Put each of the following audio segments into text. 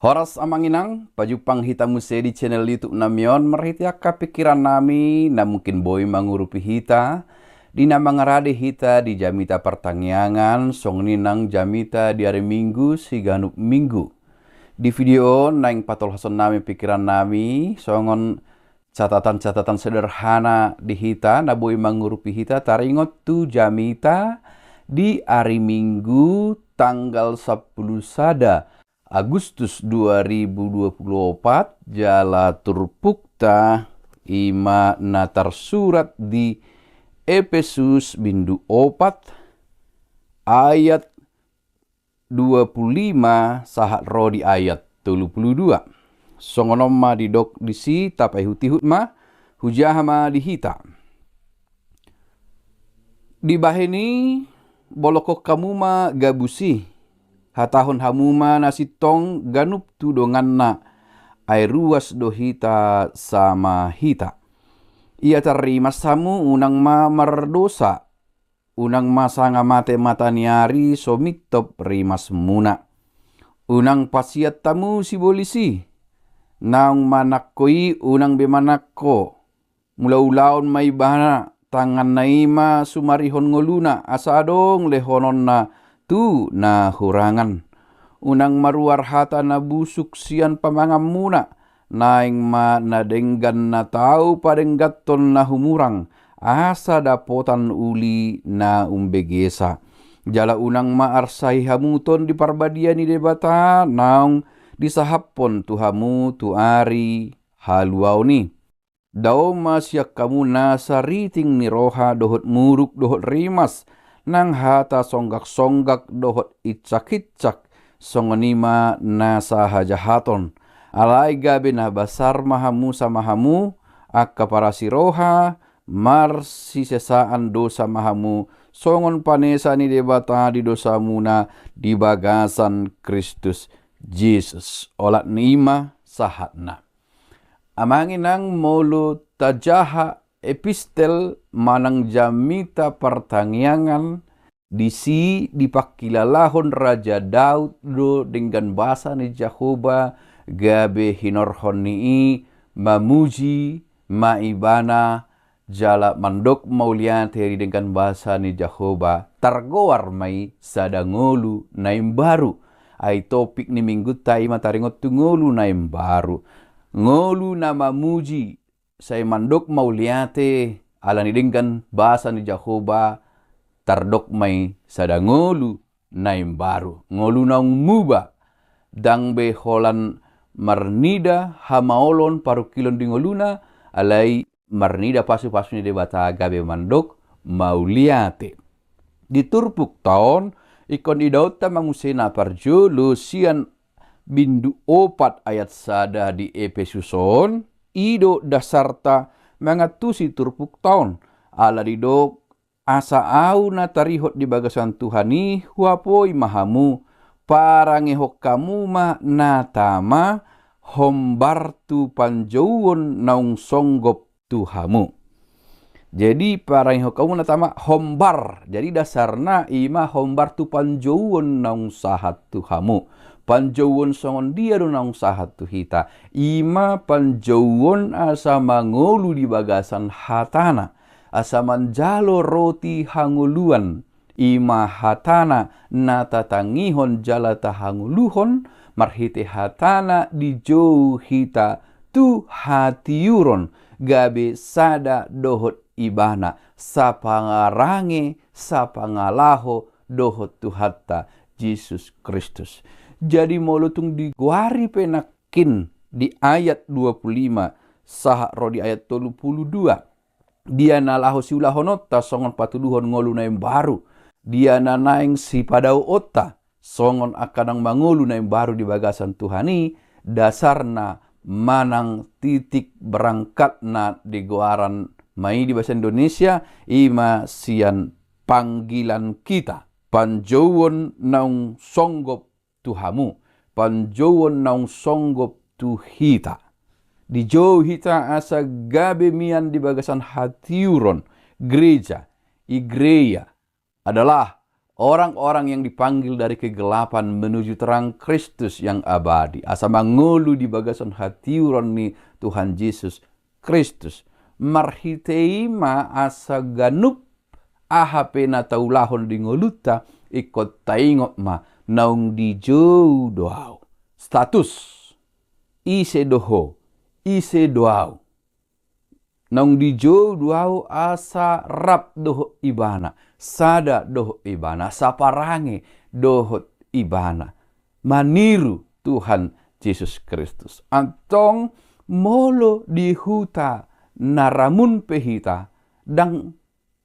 Horas amanginang, pajupang hitamu di channel YouTube namion merhitiaka pikiran nami na mungkin boy mangurupi hita di nama ngarade hita di jamita pertangyangan song ninang jamita di hari Minggu si ganup Minggu. Di video naing patol hason nami pikiran nami songon catatan-catatan sederhana di hita na boy mangurupi hita taringot tu jamita di hari Minggu tanggal 10 sada Agustus 2024 jala turpukta ima natar surat di Efesus bindu 4 ayat 25 sahat rodi ayat 32. Songonoma didok disi tapai hutihut ma hujahama dihita. Di bahini bolokok kamu ma gabusi. Hatahon hamuma nasitong ganup tu dongan na ay ruas do hita sama hita. Ia terima samu unang ma mardosa. Unang masanga mate mata niari somitop rimas muna. Unang pasiat tamu si bolisi. Naung manakoi unang bemanakko. Mula-ulaon may bana tangan naima sumarihon ngoluna asadong lehonon na tu na hurangan. Unang maruar hata na busuk sian pamangam muna. Naing ma nadenggan na tau padenggaton na humurang. Asa dapotan uli na umbegesa. Jala unang maarsai hamuton di parbadian ni debata. Naung disahapon tu hamu tu ari haluau ni. Dao masyak kamu nasariting ni roha dohot muruk dohot rimas. Nang hata songgak-songgak dohot itcak-itcak songonima nasa hajahaton. Alai gabe na basar mahamu samahamu akka para siroha mar si sesaan dosa mahamu songon panesa ni debata di dosa muna di bagasan Kristus Jesus. Olat nima sahatna. Amangin ang molo tajaha epistel manang jamita pertangyangan disi dipakilalahon Raja Daud do dengan bahasa ni Jehovah gabe hinorhon ni mamuji maibana jala mandok maulian teri dengan bahasa ni Jehovah targoar mai sadangolu naim baru ai topik ni minggu tai mataringot tu ngolu naim baru ngolu na mamuji saya mandok mauliate ala nidingkan bahasa ni Jehovah tardok mai sadangolu naim baru ngolu naung muba dang be holan marnida hamaolon parukilon dingoluna alai marnida pasu-pasu ni debata gabe mandok mauliate diturpuk taon ikon idauta mangusena parjo lusian bindu 4 ayat sada di Efesuson ido dasarta mangatusi turpuk taon ala didok asa au na tarihot di bagasan Tuhani huapoi mahamu parangehok kamu ma natama hombartu panjauon naung songgop Tuhamu. Jadi parangehok kamu natama hombar. Jadi dasarna ima hombartu panjauon naung sahat Tuhamu. Panjauon songon dia do naung sahat tu hita. Ima panjauon asa mangolu di bagasan hatana. Asa manjalo roti hanguluan. Ima hatana natatangihon jala tahanguluhon. Marhite hatana di jauh hita tu hatiuron. Gabe sada dohot ibana. Sapangarange sapangalaho dohot tu hatta Yesus Kristus. Jadi molutung diguari penakin di ayat 25 sahak rodi ayat 32. Dia nalaho siulahonota songon patuluhon ngolu naim baru. Dia nanaing si padau otta songon akadang mangolu naim baru di bagasan Tuhani. Dasarna manang titik berangkatna di goaran mai di bahasa Indonesia. Ima sian panggilan kita. Panjauon naung songgop Tuhamu, panjauon naung songgop tu hita. Di jauh hita asa gabe mian di bagasan hatiuron, gereja, igreja adalah Orang-orang yang dipanggil dari kegelapan menuju terang Kristus yang abadi. Asa mangulu di bagasan hatiuron ni Tuhan Yesus Kristus. Marhiteima asa ganup ahape na taulahon di ngoluta ikot taingot ma naung di jauh doau. Status ise doho, ise doau. Naung di jauh doau asa rap doho ibana. Sada doho ibana, saparange doho ibana. Maniru Tuhan Yesus Kristus. Antong molo di huta naramun pehita dang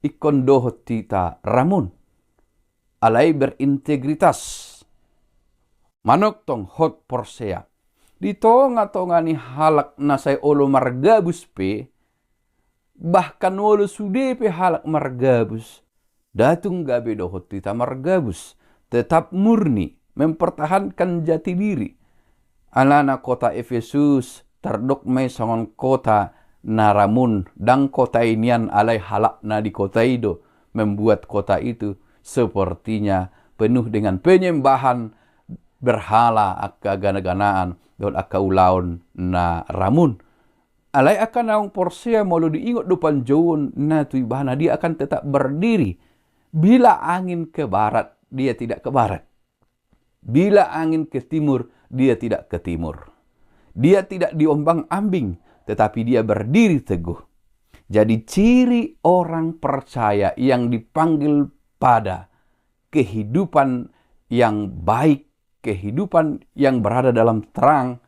ikon doho tita ramun. Alai berintegritas. Manok tong hot porsea. Di tonga-tonga ni halak nasay olo margabus pe, bahkan wolo sudepe halak margabus. Datung gabe dohot tita margabus, tetap murni, mempertahankan jati diri. Alana kota Efesus terdokmai songon kota naramun, dang kota inian alai halak na di kota itu, membuat kota itu sepertinya penuh dengan penyembahan berhala akka gana-ganaan don akka ulaon na ramun. Alai akan naung porsea malu diingot depan jauhun na tu ibana, dia akan tetap berdiri. Bila angin ke barat, dia tidak ke barat. Bila angin ke timur, dia tidak ke timur. Dia tidak diombang-ambing, tetapi dia berdiri teguh. Jadi ciri orang percaya yang dipanggil pada kehidupan yang baik, kehidupan yang berada dalam terang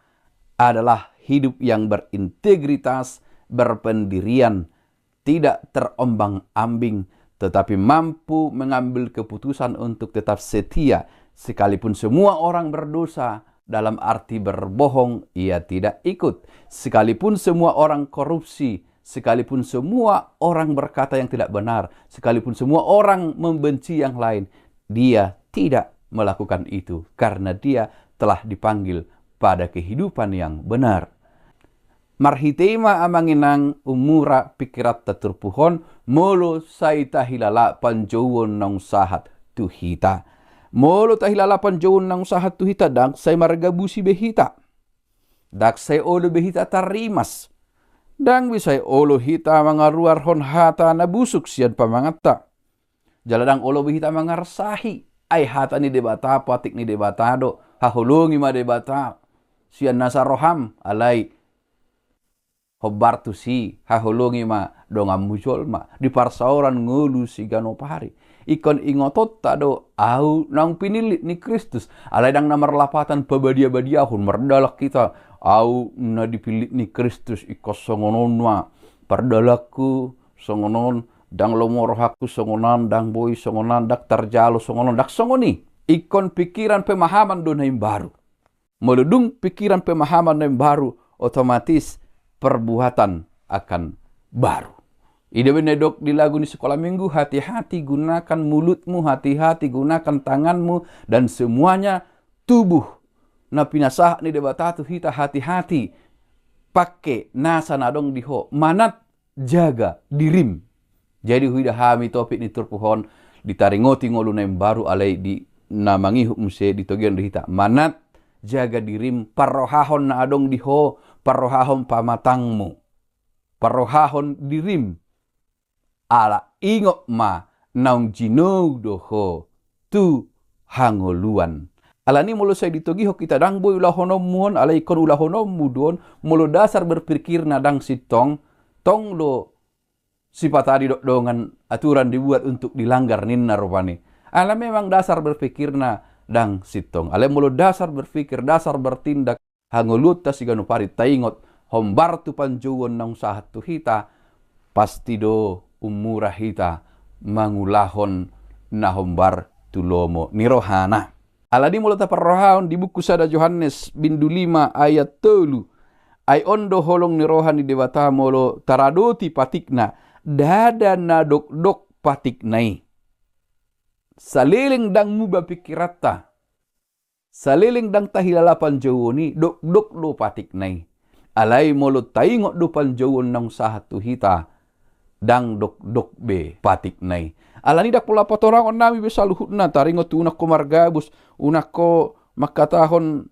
adalah hidup yang berintegritas, berpendirian, tidak terombang-ambing, tetapi mampu mengambil keputusan untuk tetap setia. Sekalipun semua orang berdosa, dalam arti berbohong, ia tidak ikut. Sekalipun semua orang korupsi, sekalipun semua orang berkata yang tidak benar, sekalipun semua orang membenci yang lain, dia tidak melakukan itu karena dia telah dipanggil pada kehidupan yang benar. Marhitema amanginang umura pikirat taturpuhon molo saita hilala panjowon nang sahat tuhita. Molo tahilala panjowon nang sahat tuhita dak say margabusi behita. Dak say olo behita tarimas. Dang bisay olo hita mangaruar hon hata na busuk siyan pamangata. Jaladang olo behita mangarsahi. Ay hata ni debata patik ni debatado. Hahulungi ma debata. Siyan nasa roham alay. Hobar tu si hahulungi ma dongam mujol ma di parsauran ngulu si ganopari ikon ingotot tado au nang pinilit ni Kristus alai dang namar lapatan pabadia-badiahun merdalak kita au na dipilit ni Kristus ikos songonon ma pardalakku songonon dang lomorohaku songonan dang boy songonan dak tarjalo songonon dak songoni ikon pikiran pemahaman donaim baru meludung pikiran pemahaman yang baru otomatis perbuatan akan baru. Ide benedok di lagu di sekolah minggu, hati-hati gunakan mulutmu, hati-hati gunakan tanganmu, dan semuanya tubuh. Na pinasah ni debatatu hita hati-hati. Pakai nasa nadong diho, manat jaga dirim. Jadi huida hami topik ni turpuhon, ditaringoti ngolu na baru alay di namangihu muse di togian hita. Manat jaga dirim, parohahon na adong diho, parohahon pamatangmu, parohahon dirim, ala ingok ma naung jinou doho tu hangoluan. Ala ni mulu saya ditogiho kita dang boy ulahonom muhon, ala ikon ulahonom mudon, mulu dasar berpikir nadang sitong, tong lo sifat tadi dongan aturan dibuat untuk dilanggar ninna rupani. Ala memang dasar berpikir na dang sitong. Ale mulu dasar berpikir, dasar bertindak, hangulut ta si ganupari taingot, hombar tu panjuwon nang sahat tu hita, pasti do umura hita, mangulahon na hombar tu lomo nirohana. Aladi mulu ta parrohaon di buku sada Yohanes bindu 5 ayat 3. Ay ondo holong nirohan di dewata molo taradoti patikna, dada na dok-dok patiknai. Saliling dang muba pikirata. Saliling dang tahilalapan jawoni dok-dok lo patiknai. Alay molo taingot do panjawon nang sahat tu hita dang dok-dok be patiknai. Alani dak pula potorang on nami bisa luhutna taringo tu unak ko margabus, unak ko makatahon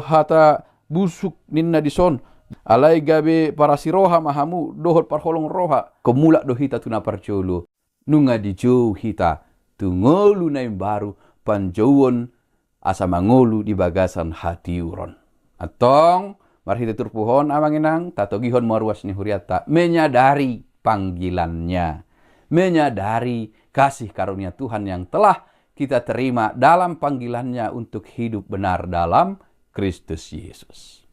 hata busuk ninna dison. Alai gabe para siroha mahamu dohot parholong roha. Kemulak do hita tuna parcolo. Nunga di jauh hita tungolu na baru panjauan asa mangolu di bagasan hati uron. Atong marhita turpuhon amanginang tatogihon maruas ni huriata menyadari panggilannya, menyadari kasih karunia Tuhan yang telah kita terima dalam panggilannya untuk hidup benar dalam Kristus Yesus.